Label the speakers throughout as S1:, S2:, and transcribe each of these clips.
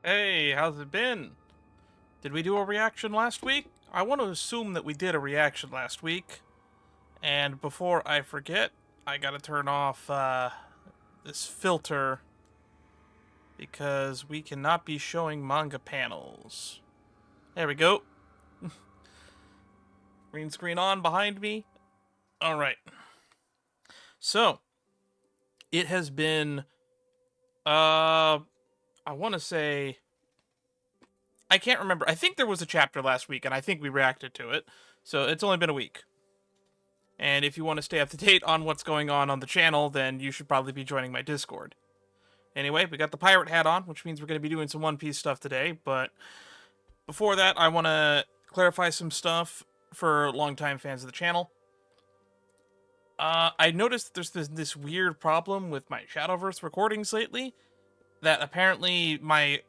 S1: Hey, how's it been? Did we do a reaction last week? I want to assume that we did a reaction last week. And before I forget, I gotta turn off this filter because we cannot be showing manga panels. There we go. Green screen on behind me. Alright. So, it has been, I want to say, I can't remember. I think there was a chapter last week, and I think we reacted to it. So, it's only been a week. And if you want to stay up to date on what's going on the channel, then you should probably be joining my Discord. Anyway, we got the pirate hat on, which means we're going to be doing some One Piece stuff today. But before that, I want to clarify some stuff for longtime fans of the channel. I noticed there's this weird problem with my Shadowverse recordings lately, that apparently my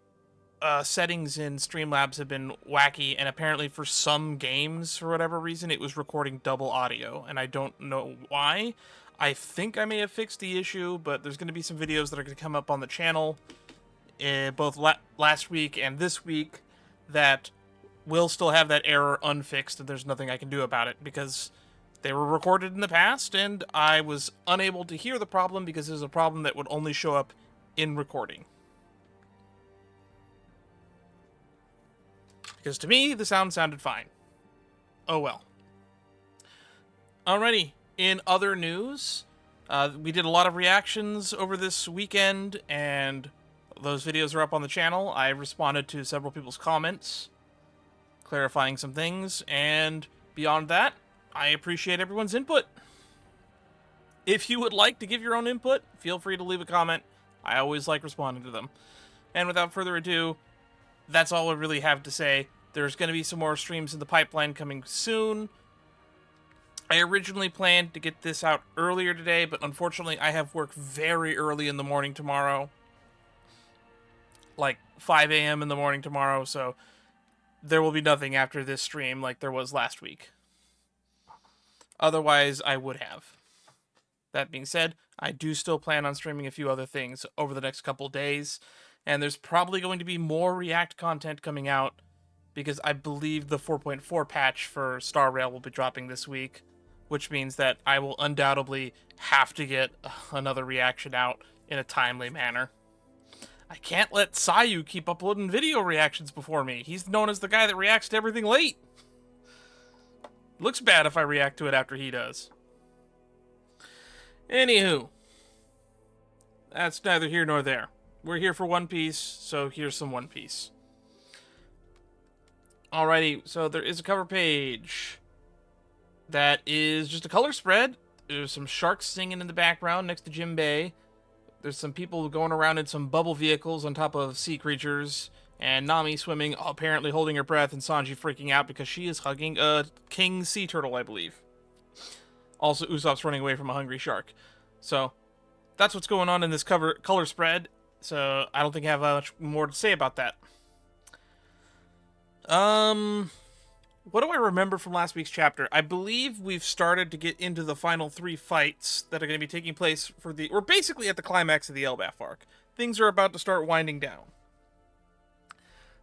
S1: settings in Streamlabs have been wacky, and apparently for some games, for whatever reason, it was recording double audio, and I don't know why. I think I may have fixed the issue, but there's going to be some videos that are going to come up on the channel, both last week and this week, that will still have that error unfixed, and there's nothing I can do about it, because they were recorded in the past, and I was unable to hear the problem because it was a problem that would only show up in recording. Because to me, the sound sounded fine. Oh well. Alrighty, in other news, we did a lot of reactions over this weekend, and those videos are up on the channel. I responded to several people's comments, clarifying some things, and beyond that, I appreciate everyone's input. If you would like to give your own input, feel free to leave a comment. I always like responding to them. And without further ado, that's all I really have to say. There's going to be some more streams in the pipeline coming soon. I originally planned to get this out earlier today, but unfortunately I have work very early in the morning tomorrow. Like 5 a.m. in the morning tomorrow, so there will be nothing after this stream like there was last week. Otherwise, I would have. That being said, I do still plan on streaming a few other things over the next couple days, and there's probably going to be more React content coming out, because I believe the 4.4 patch for Star Rail will be dropping this week, which means that I will undoubtedly have to get another reaction out in a timely manner. I can't let Sayu keep uploading video reactions before me. He's known as the guy that reacts to everything late. Looks bad if I react to it after he does. Anywho, that's neither here nor there. We're here for One Piece, so here's some One Piece. Alrighty, so there is a cover page that is just a color spread. There's some sharks singing in the background next to Jinbei. There's some people going around in some bubble vehicles on top of sea creatures, and Nami swimming, apparently holding her breath, and Sanji freaking out because she is hugging a king sea turtle, I believe. Also, Usopp's running away from a hungry shark. So, that's what's going on in this color spread, so I don't think I have much more to say about that. What do I remember from last week's chapter? I believe we've started to get into the final 3 fights that are going to be taking place we're basically at the climax of the Elbaph arc. Things are about to start winding down.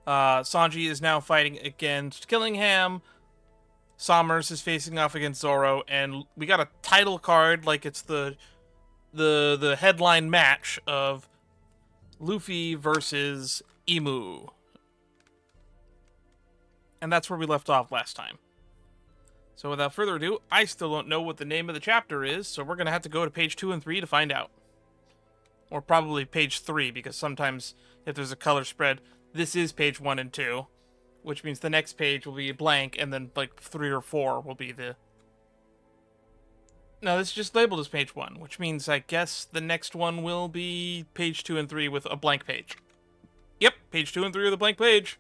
S1: Sanji is now fighting against Killingham. Sommers is facing off against Zoro, and we got a title card like it's the headline match of Luffy versus Emu. And that's where we left off last time. So without further ado, I still don't know what the name of the chapter is, so we're going to have to go to page 2 and 3 to find out. Or probably page 3, because sometimes if there's a color spread, this is page 1 and 2, which means the next page will be blank, and then like 3 or 4 will be the... No, this is just labeled as page 1, which means I guess the next one will be page 2 and 3 with a blank page. Yep, page 2 and 3 with a blank page.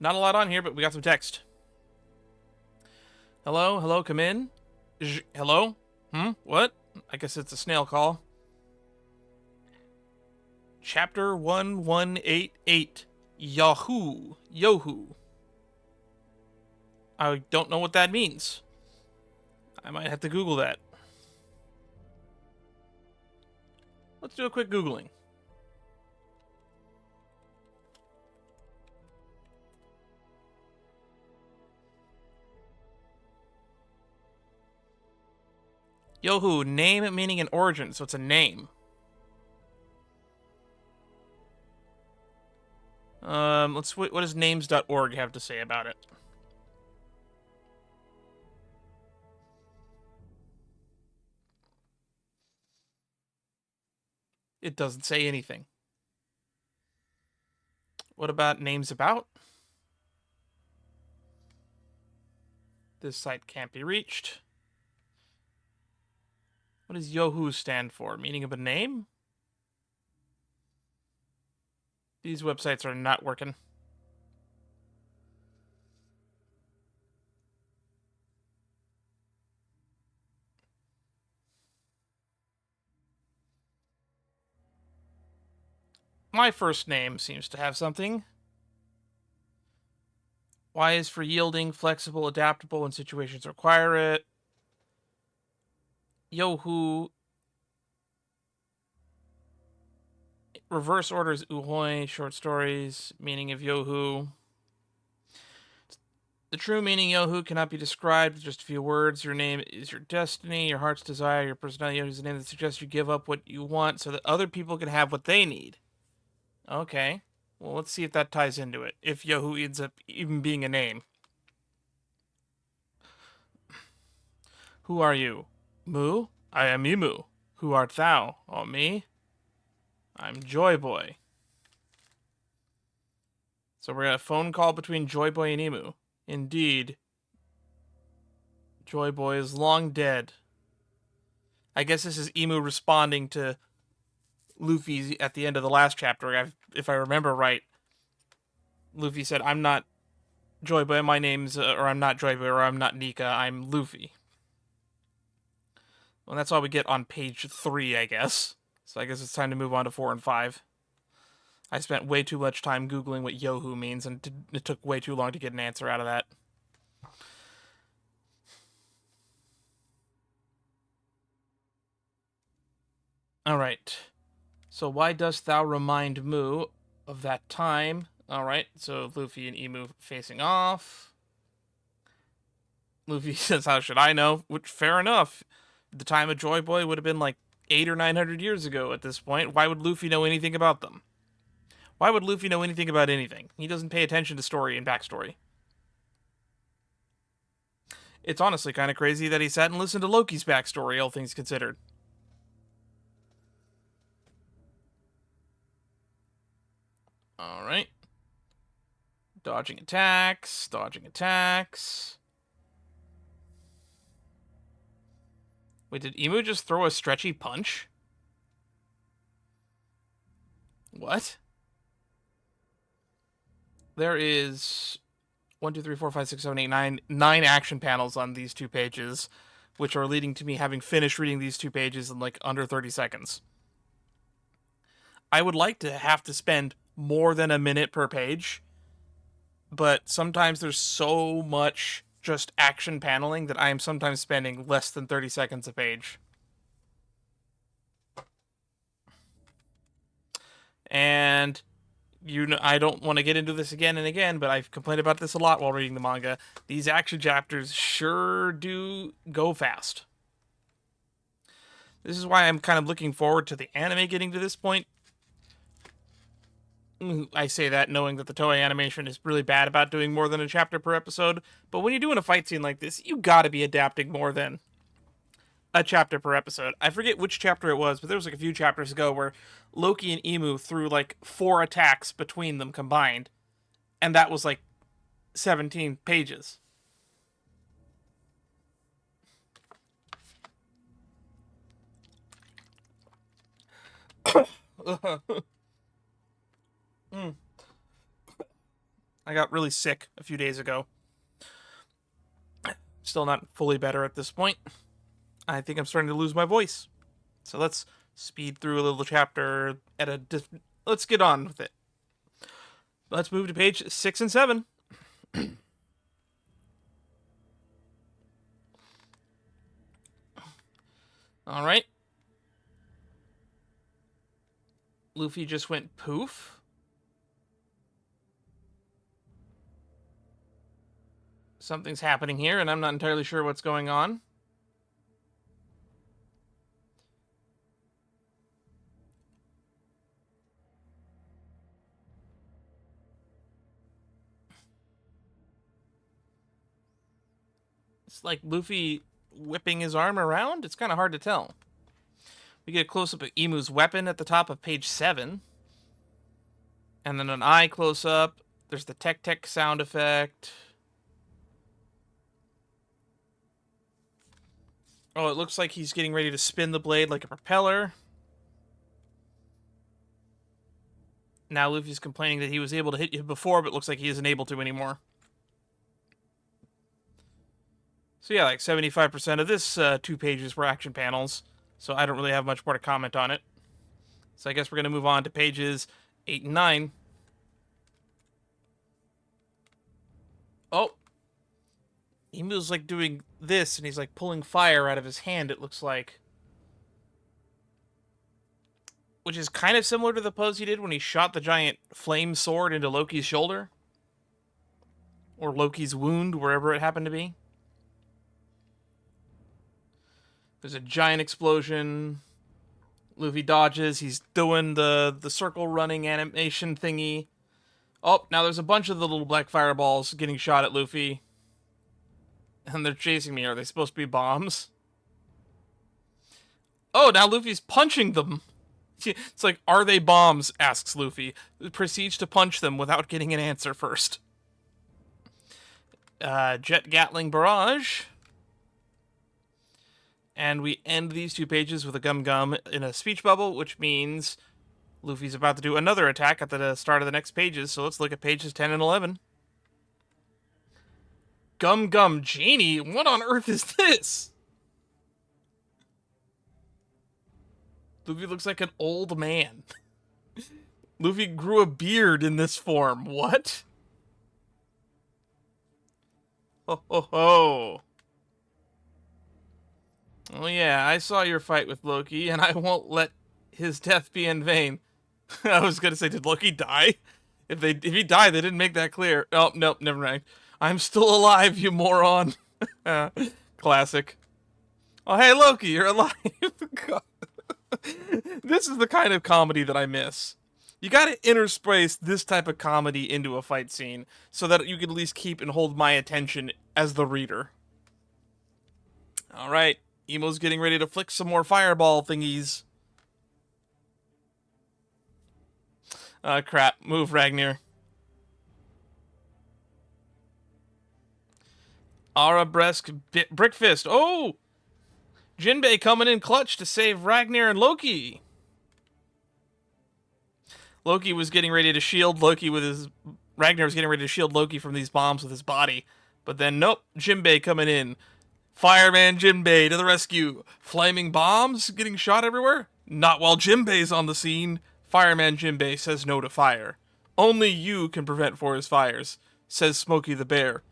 S1: Not a lot on here, but we got some text. Hello? Hello? Come in? Hello? What? I guess it's a snail call. Chapter 1188. Yahoo. Yohu. I don't know what that means. I might have to Google that. Let's do a quick Googling. Yohu, name, meaning, and origin. So it's a name. What does names.org have to say about it? It doesn't say anything. What about names about? This site can't be reached. What does Yohu stand for? Meaning of a name? These websites are not working. My first name seems to have something. Y is for yielding, flexible, adaptable when situations require it. Yohu. Reverse orders Uhoy, short stories, meaning of Yohu. The true meaning Yohu cannot be described with just a few words. Your name is your destiny, your heart's desire, your personality is a name that suggests you give up what you want so that other people can have what they need. Okay. Well, let's see if that ties into it. If Yohu ends up even being a name. Who are you? Mu? I am Imu. Who art thou? Oh, me? I'm Joy Boy. So we're at a phone call between Joy Boy and Emu. Indeed. Joy Boy is long dead. I guess this is Emu responding to Luffy at the end of the last chapter. If I remember right, Luffy said, I'm not Joy Boy, my name's, or I'm not Joy Boy, or I'm not Nika, I'm Luffy. Well, that's all we get on page 3, I guess. So I guess it's time to move on to 4 and 5. I spent way too much time Googling what Yohu means, and it took way too long to get an answer out of that. Alright. So why dost thou remind Mu of that time? Alright, so Luffy and Emu facing off. Luffy says, how should I know? Which, fair enough. The time of Joy Boy would have been like 800 or 900 years ago at this point. Why would Luffy know anything about them? Why would Luffy know anything about anything? He doesn't pay attention to story and backstory. It's honestly kind of crazy that he sat and listened to Loki's backstory, all things considered. Alright. Dodging attacks, dodging attacks. Wait, did Emu just throw a stretchy punch? What? There is 1, 2, 3, 4, 5, 6, 7, 8, 9 action panels on these 2 pages, which are leading to me having finished reading these 2 pages in like under 30 seconds. I would like to have to spend more than a minute per page, but sometimes there's so much just action paneling that I am sometimes spending less than 30 seconds a page. And I don't want to get into this again and again, but I've complained about this a lot while reading the manga. These action chapters sure do go fast. This is why I'm kind of looking forward to the anime getting to this point. I say that knowing that the Toei animation is really bad about doing more than a chapter per episode, but when you're doing a fight scene like this, you gotta be adapting more than a chapter per episode. I forget which chapter it was, but there was like a few chapters ago where Loki and Emu threw like 4 attacks between them combined, and that was like 17 pages. I got really sick a few days ago. Still not fully better at this point. I think I'm starting to lose my voice. So let's speed through a little chapter at a let's get on with it. Let's move to page 6 and 7. All right. Luffy just went poof. Something's happening here, and I'm not entirely sure what's going on. It's like Luffy whipping his arm around. It's kind of hard to tell. We get a close-up of Imu's weapon at the top of page 7. And then an eye close-up. There's the tech sound effect. Oh, it looks like he's getting ready to spin the blade like a propeller. Now Luffy's complaining that he was able to hit you before, but looks like he isn't able to anymore. So yeah, like 75% of this 2 pages were action panels, so I don't really have much more to comment on it. So I guess we're going to move on to pages 8 and 9. Oh! Emu's like doing this, and he's like pulling fire out of his hand, it looks like. Which is kind of similar to the pose he did when he shot the giant flame sword into Loki's shoulder. Or Loki's wound, wherever it happened to be. There's a giant explosion. Luffy dodges. He's doing the circle running animation thingy. Oh, now there's a bunch of the little black fireballs getting shot at Luffy. And they're chasing me. Are they supposed to be bombs? Oh, now Luffy's punching them. It's like, are they bombs? Asks Luffy. Proceeds to punch them without getting an answer first. Jet Gatling Barrage. And we end these 2 pages with a gum in a speech bubble, which means Luffy's about to do another attack at the start of the next pages. So let's look at pages 10 and 11. Gum Genie? What on earth is this? Luffy looks like an old man. Luffy grew a beard in this form. What? Ho ho ho. Oh yeah, I saw your fight with Loki, and I won't let his death be in vain. I was gonna say, did Loki die? If he died, they didn't make that clear. Oh, nope, never mind. I'm still alive, you moron. Classic. Oh, hey, Loki, you're alive. God. This is the kind of comedy that I miss. You gotta intersperse this type of comedy into a fight scene so that you can at least keep and hold my attention as the reader. Alright, Emo's getting ready to flick some more fireball thingies. Crap. Move, Ragnar. Arabesque Brickfist. Oh! Jinbei coming in clutch to save Ragnar and Loki. Loki was getting ready to shield Loki with his... Ragnar was getting ready to shield Loki from these bombs with his body. But then, nope. Jinbei coming in. Fireman Jinbei to the rescue. Flaming bombs getting shot everywhere? Not while Jinbei's on the scene. Fireman Jinbei says no to fire. Only you can prevent forest fires, says Smokey the Bear.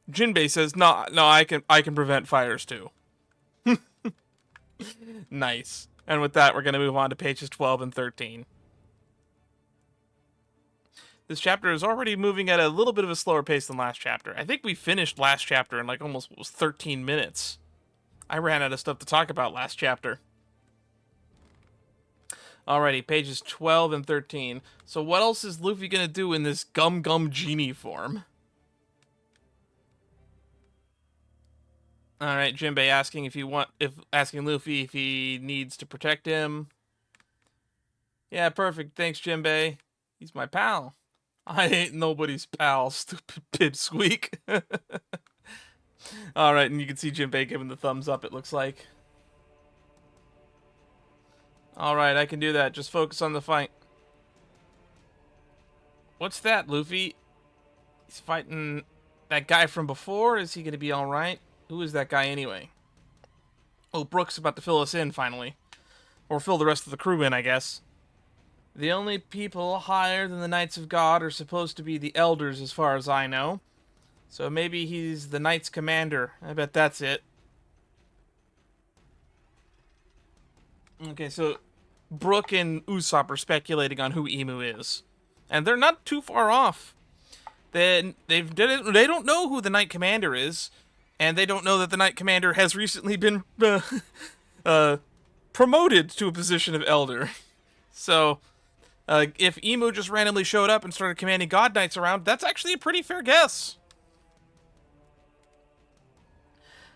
S1: Jinbei says, no, I can prevent fires too. Nice. And with that, we're going to move on to pages 12 and 13. This chapter is already moving at a little bit of a slower pace than last chapter. I think we finished last chapter in like almost 13 minutes. I ran out of stuff to talk about last chapter. Alrighty, pages 12 and 13. So what else is Luffy going to do in this Gum Genie form? All right, Jinbei asking asking Luffy if he needs to protect him. Yeah, perfect. Thanks, Jinbei. He's my pal. I ain't nobody's pal, stupid pipsqueak. All right, and you can see Jinbei giving the thumbs up, it looks like. All right, I can do that. Just focus on the fight. What's that, Luffy? He's fighting that guy from before? Is he going to be all right? Who is that guy anyway? Oh, Brook's about to fill us in, finally. Or fill the rest of the crew in, I guess. The only people higher than the Knights of God are supposed to be the Elders, as far as I know. So maybe he's the Knights Commander. I bet that's it. Okay, so Brook and Usopp are speculating on who Emu is. And they're not too far off. They don't know who the Knight Commander is. And they don't know that the Knight Commander has recently been promoted to a position of Elder. So, if Emu just randomly showed up and started commanding God Knights around, that's actually a pretty fair guess.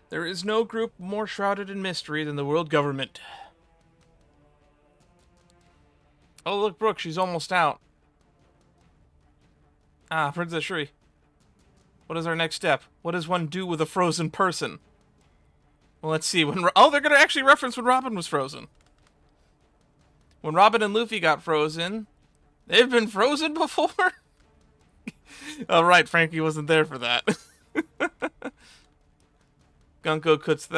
S1: There is no group more shrouded in mystery than the world government. Oh, look, Brooke, she's almost out. Ah, Princess Shuri. What is our next step? What does one do with a frozen person? Well, let's see. Oh, they're going to actually reference when Robin was frozen. When Robin and Luffy got frozen, they've been frozen before? Oh, right, Frankie wasn't there for that. Gunko, couldst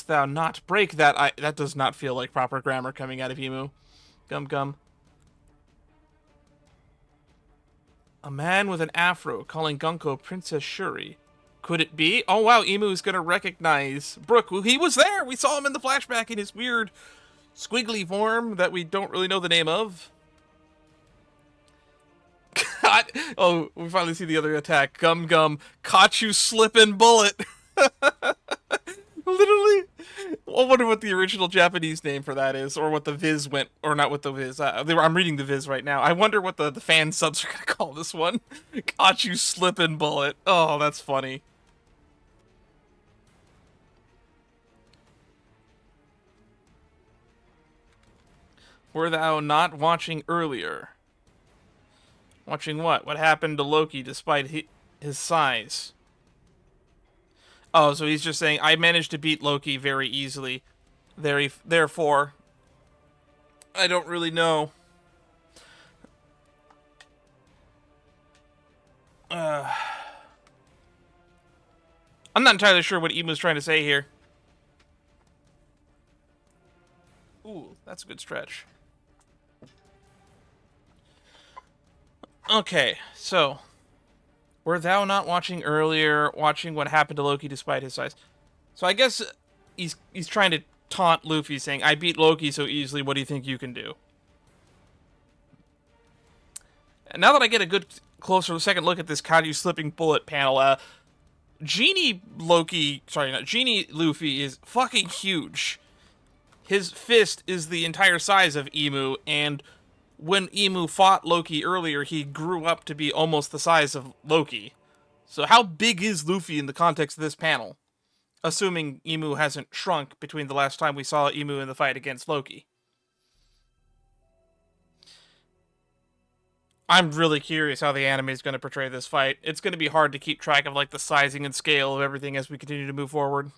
S1: thou not break that? That does not feel like proper grammar coming out of Emu. Gum gum. A man with an afro calling Gunko Princess Shuri. Could it be? Oh wow, Emu's gonna recognize Brook. He was there! We saw him in the flashback in his weird squiggly form that we don't really know the name of. God. Oh, we finally see the other attack. Gum Gum. Caught you slipping bullet. Literally. I wonder what the original Japanese name for that is, or what the Viz went, or not what the Viz. I'm reading the Viz right now. I wonder what the fan subs are going to call this one. Caught you slipping bullet. Oh, that's funny. Were thou not watching earlier? Watching what? What happened to Loki despite his size? Oh, so he's just saying, I managed to beat Loki very easily. Therefore, I don't really know. I'm not entirely sure what Emu's trying to say here. Ooh, that's a good stretch. Okay, so... Were thou not watching earlier, watching what happened to Loki despite his size? So I guess he's trying to taunt Luffy, saying, I beat Loki so easily, what do you think you can do? And now that I get a good, closer second look at this Caught You Slipping Bullet panel, Genie Luffy is fucking huge. His fist is the entire size of Emu, and when Emu fought Loki earlier, he grew up to be almost the size of Loki. So how big is Luffy in the context of this panel? Assuming Emu hasn't shrunk between the last time we saw Emu in the fight against Loki. I'm really curious how the anime is going to portray this fight. It's going to be hard to keep track of like the sizing and scale of everything as we continue to move forward.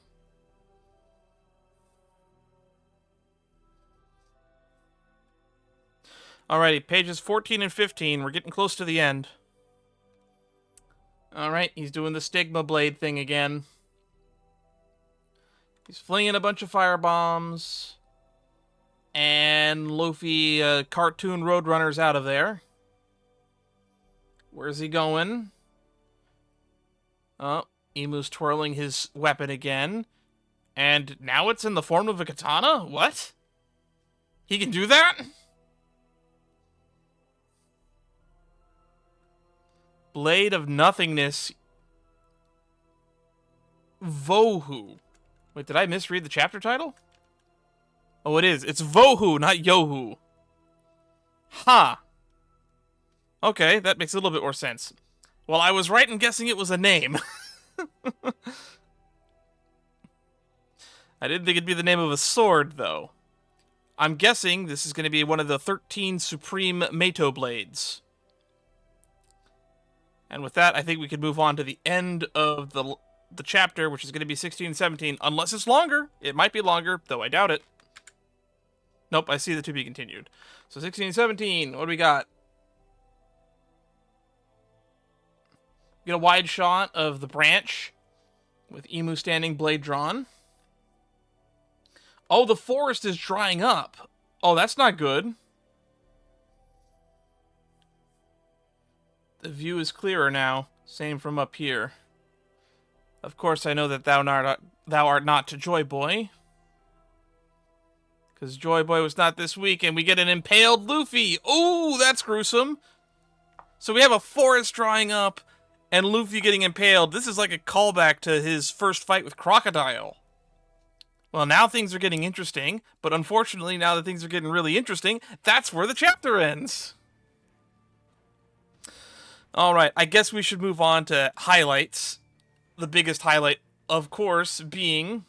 S1: Alrighty, pages 14 and 15. We're getting close to the end. Alright, he's doing the Stigma Blade thing again. He's flinging a bunch of firebombs. And Luffy cartoon Roadrunner's out of there. Where's he going? Oh, Emu's twirling his weapon again. And now it's in the form of a katana? What? He can do that? Blade of Nothingness. Va-Vohu. Wait, did I misread the chapter title? Oh, it is. It's Va-Vohu, not Yohu. Ha. Huh. Okay, that makes a little bit more sense. Well, I was right in guessing it was a name. I didn't think it'd be the name of a sword, though. I'm guessing this is going to be one of the 13 Supreme Meito Blades. And with that, I think we can move on to the end of the chapter, which is going to be 16 and 17, unless it's longer. It might be longer, though I doubt it. Nope, I see the to be continued. So 16 and 17, what do we got? Get a wide shot of the branch with Emu standing, blade drawn. Oh, the forest is drying up. Oh, that's not good. The view is clearer now. Same from up here. Of course, I know that thou art not to Joy Boy. Because Joy Boy was not this week, and we get an impaled Luffy. Ooh, that's gruesome. So we have a forest drying up, and Luffy getting impaled. This is like a callback to his first fight with Crocodile. Well, now things are getting interesting, but unfortunately, now that things are getting really interesting, that's where the chapter ends. Alright, I guess we should move on to highlights. The biggest highlight, of course, being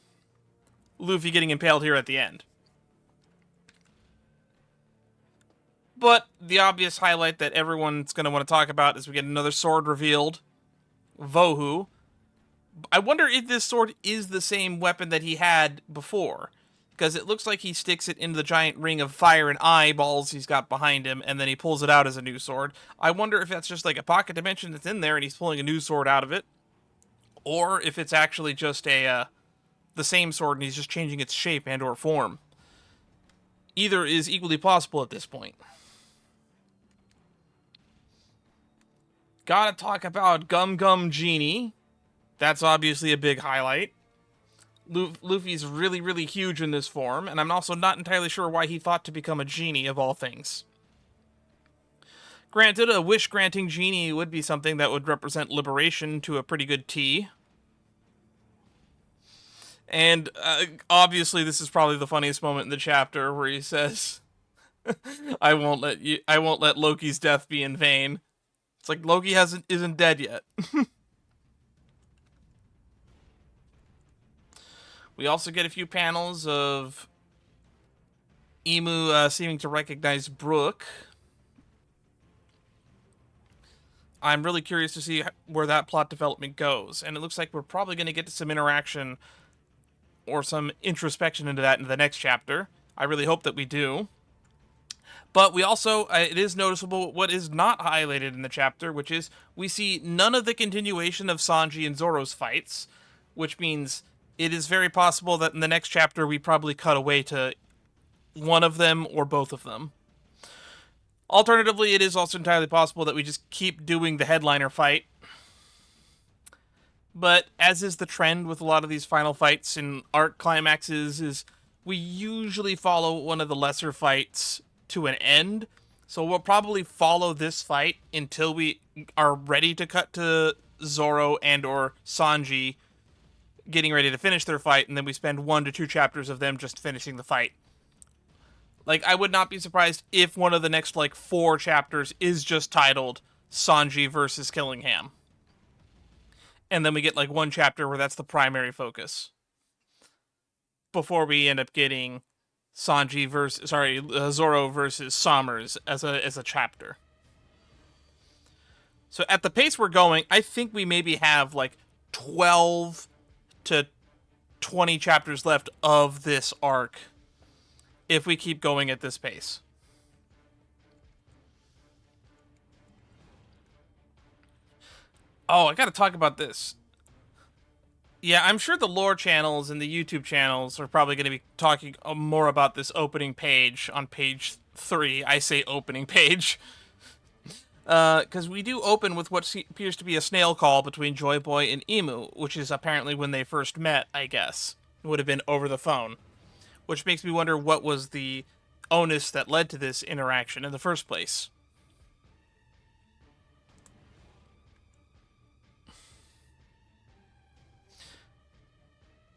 S1: Luffy getting impaled here at the end. But the obvious highlight that everyone's going to want to talk about is we get another sword revealed, Va-Vohu. I wonder if this sword is the same weapon that he had before, because it looks like he sticks it into the giant ring of fire and eyeballs he's got behind him, and then he pulls it out as a new sword. I wonder if that's just like a pocket dimension that's in there and he's pulling a new sword out of it, or if it's actually just the same sword and he's just changing its shape and or form. Either is equally possible at this point. Gotta talk about Gum Gum Genie. That's obviously a big highlight. Luffy's really, really huge in this form, and I'm also not entirely sure why he thought to become a genie of all things. Granted, a wish-granting genie would be something that would represent liberation to a pretty good T. And obviously, this is probably the funniest moment in the chapter where he says, "I won't let Loki's death be in vain." It's like Loki isn't dead yet. We also get a few panels of Emu seeming to recognize Brook. I'm really curious to see where that plot development goes, and it looks like we're probably going to get to some interaction or some introspection into that in the next chapter. I really hope that we do. But we also, it is noticeable what is not highlighted in the chapter, which is we see none of the continuation of Sanji and Zoro's fights, which means it is very possible that in the next chapter we probably cut away to one of them or both of them. Alternatively, it is also entirely possible that we just keep doing the headliner fight. But as is the trend with a lot of these final fights and arc climaxes, is we usually follow one of the lesser fights to an end. So we'll probably follow this fight until we are ready to cut to Zoro and or Sanji getting ready to finish their fight, and then we spend 1 to 2 chapters of them just finishing the fight. Like, I would not be surprised if one of the next, 4 chapters is just titled Sanji versus Killingham. And then we get, 1 chapter where that's the primary focus. Before we end up getting Zoro versus Sommers as a chapter. So at the pace we're going, I think we maybe have, 12 to 20 chapters left of this arc if we keep going at this pace. Oh, I gotta talk about this. Yeah, I'm sure the lore channels and the YouTube channels are probably going to be talking more about this opening page on page 3. I say opening page. Because we do open with what appears to be a snail call between Joy Boy and Emu, which is apparently when they first met, I guess. It would have been over the phone. Which makes me wonder what was the onus that led to this interaction in the first place.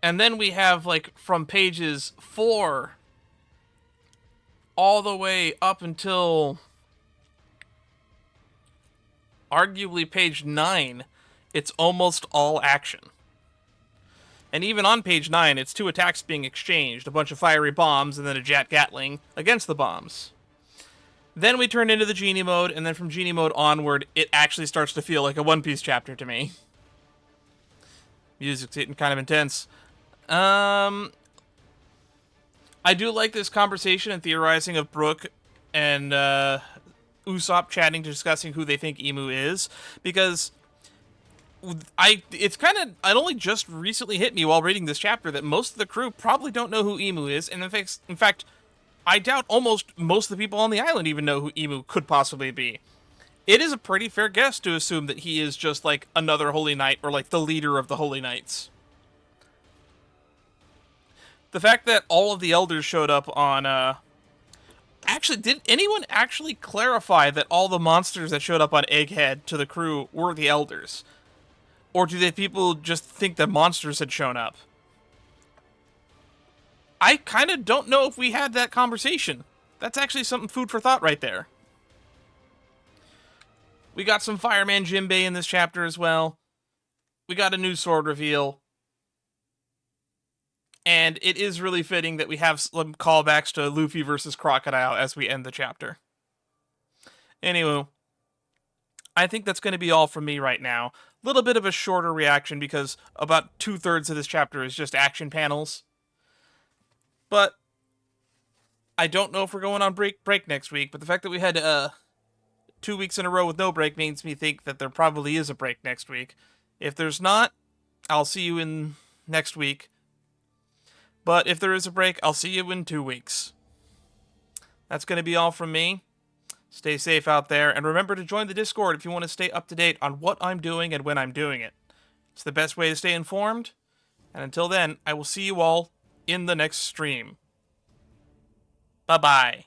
S1: And then we have, from pages 4 all the way up until arguably page 9, it's almost all action. And even on page 9, it's 2 attacks being exchanged, a bunch of fiery bombs, and then a Jet Gatling against the bombs. Then we turn into the Genie mode, and then from Genie mode onward, it actually starts to feel like a One Piece chapter to me. Music's getting kind of intense. I do like this conversation and theorizing of Brook and Usopp chatting, discussing who they think Emu is, because it only just recently hit me while reading this chapter that most of the crew probably don't know who Emu is, and in fact, I doubt almost most of the people on the island even know who Emu could possibly be. It is a pretty fair guess to assume that he is just another Holy Knight, or the leader of the Holy Knights. The fact that all of the elders showed up on, Actually, did anyone actually clarify that all the monsters that showed up on Egghead to the crew were the elders? Or do people just think that monsters had shown up? I kind of don't know if we had that conversation. That's actually something food for thought right there. We got some Fireman Jimbei in this chapter as well. we got a new sword reveal. And it is really fitting that we have some callbacks to Luffy versus Crocodile as we end the chapter. Anyway, I think that's going to be all from me right now. A little bit of a shorter reaction because about 2/3 of this chapter is just action panels. But I don't know if we're going on break next week, but the fact that we had 2 weeks in a row with no break makes me think that there probably is a break next week. If there's not, I'll see you in next week. But if there is a break, I'll see you in 2 weeks. That's going to be all from me. Stay safe out there, and remember to join the Discord if you want to stay up to date on what I'm doing and when I'm doing it. It's the best way to stay informed. And until then, I will see you all in the next stream. Bye-bye.